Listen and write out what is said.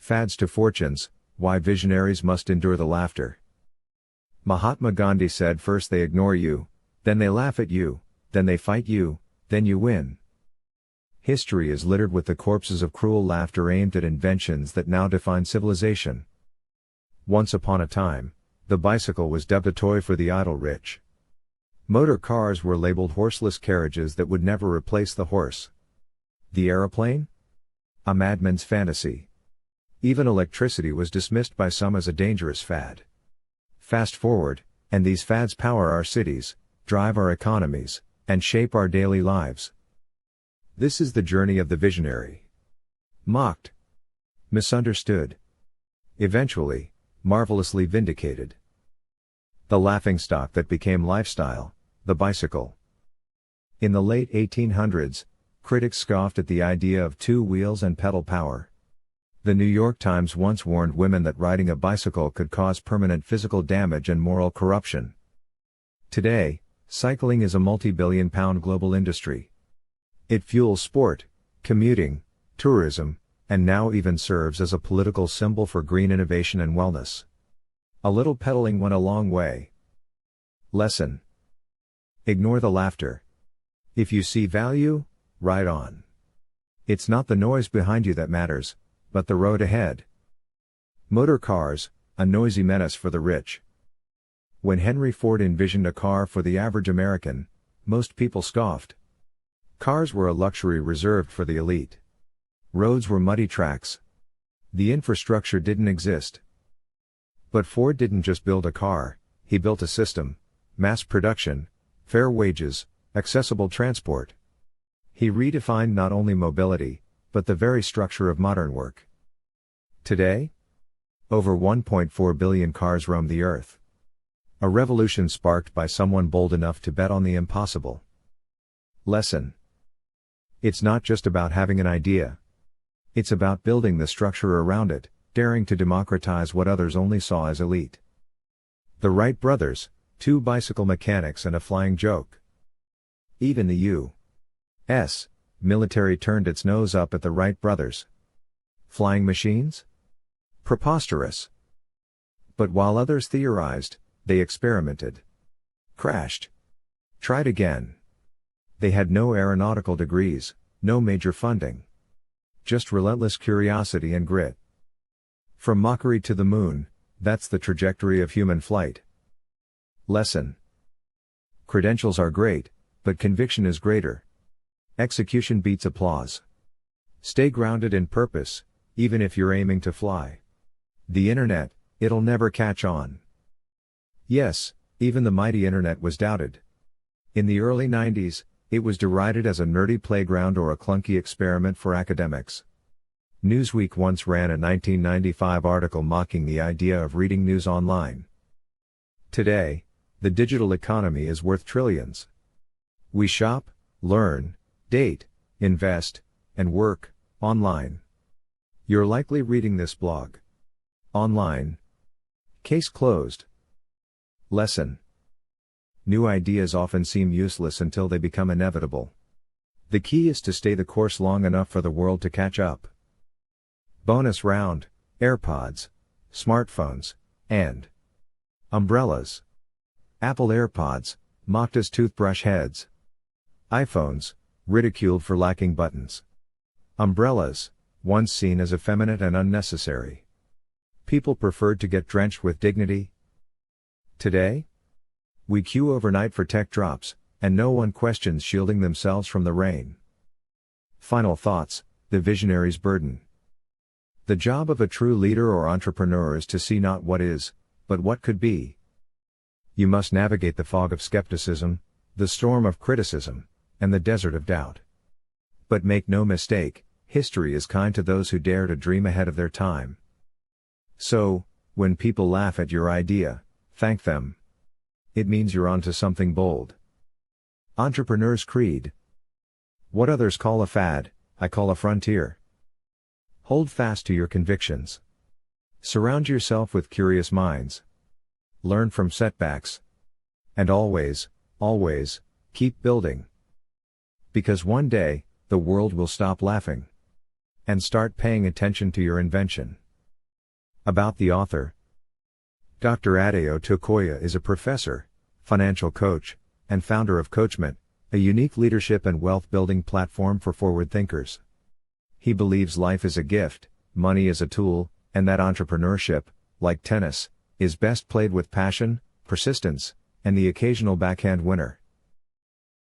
Fads to fortunes, why visionaries must endure the laughter. Mahatma Gandhi said first they ignore you, then they laugh at you, then they fight you, then you win. History is littered with the corpses of cruel laughter aimed at inventions that now define civilization. Once upon a time, the bicycle was dubbed a toy for the idle rich. Motor cars were labeled horseless carriages that would never replace the horse. The aeroplane? A madman's fantasy. Even electricity was dismissed by some as a dangerous fad. Fast forward, and these fads power our cities, drive our economies, and shape our daily lives. This is the journey of the visionary. Mocked. Misunderstood. Eventually, marvelously vindicated. The laughingstock that became lifestyle, the bicycle. In the late 1800s, critics scoffed at the idea of two wheels and pedal power. The New York Times once warned women that riding a bicycle could cause permanent physical damage and moral corruption. Today, cycling is a multi-billion-pound global industry. It fuels sport, commuting, tourism, and now even serves as a political symbol for green innovation and wellness. A little pedaling went a long way. Lesson: ignore the laughter. If you see value, ride on. It's not the noise behind you that matters, but the road ahead. Motor cars, a noisy menace for the rich. When Henry Ford envisioned a car for the average American, most people scoffed. Cars were a luxury reserved for the elite. Roads were muddy tracks. The infrastructure didn't exist. But Ford didn't just build a car, he built a system: mass production, fair wages, accessible transport. He redefined not only mobility, but the very structure of modern work. Today, over 1.4 billion cars roam the earth. A revolution sparked by someone bold enough to bet on the impossible. Lesson: it's not just about having an idea. It's about building the structure around it, daring to democratize what others only saw as elite. The Wright brothers, two bicycle mechanics and a flying joke. Even the U.S. military turned its nose up at the Wright brothers. Flying machines? Preposterous. But while others theorized, they experimented. Crashed. Tried again. They had no aeronautical degrees, no major funding. Just relentless curiosity and grit. From mockery to the moon, that's the trajectory of human flight. Lesson: credentials are great, but conviction is greater. Execution beats applause. Stay grounded in purpose, even if you're aiming to fly. The internet, it'll never catch on. Yes, even the mighty internet was doubted. In the early 90s, it was derided as a nerdy playground or a clunky experiment for academics. Newsweek once ran a 1995 article mocking the idea of reading news online. Today, the digital economy is worth trillions. We shop, learn, date, invest, and work online. You're likely reading this blog online. Case closed. Lesson: new ideas often seem useless until they become inevitable. The key is to stay the course long enough for the world to catch up. Bonus round: AirPods, smartphones, and umbrellas. Apple AirPods, mocked as toothbrush heads. iPhones, ridiculed for lacking buttons. Umbrellas, once seen as effeminate and unnecessary. People preferred to get drenched with dignity. Today, we queue overnight for tech drops, and no one questions shielding themselves from the rain. Final thoughts: the visionary's burden. The job of a true leader or entrepreneur is to see not what is, but what could be. You must navigate the fog of skepticism, the storm of criticism, and the desert of doubt. But make no mistake, history is kind to those who dare to dream ahead of their time. So, when people laugh at your idea, thank them. It means you're onto something bold. Entrepreneur's creed: what others call a fad, I call a frontier. Hold fast to your convictions. Surround yourself with curious minds. Learn from setbacks. And always, always, keep building. Because one day, the world will stop laughing and start paying attention to your invention. About the author. Dr. Adeo Tokoya is a professor, financial coach, and founder of Coachment, a unique leadership and wealth building platform for forward thinkers. He believes life is a gift, money is a tool, and that entrepreneurship, like tennis, is best played with passion, persistence, and the occasional backhand winner.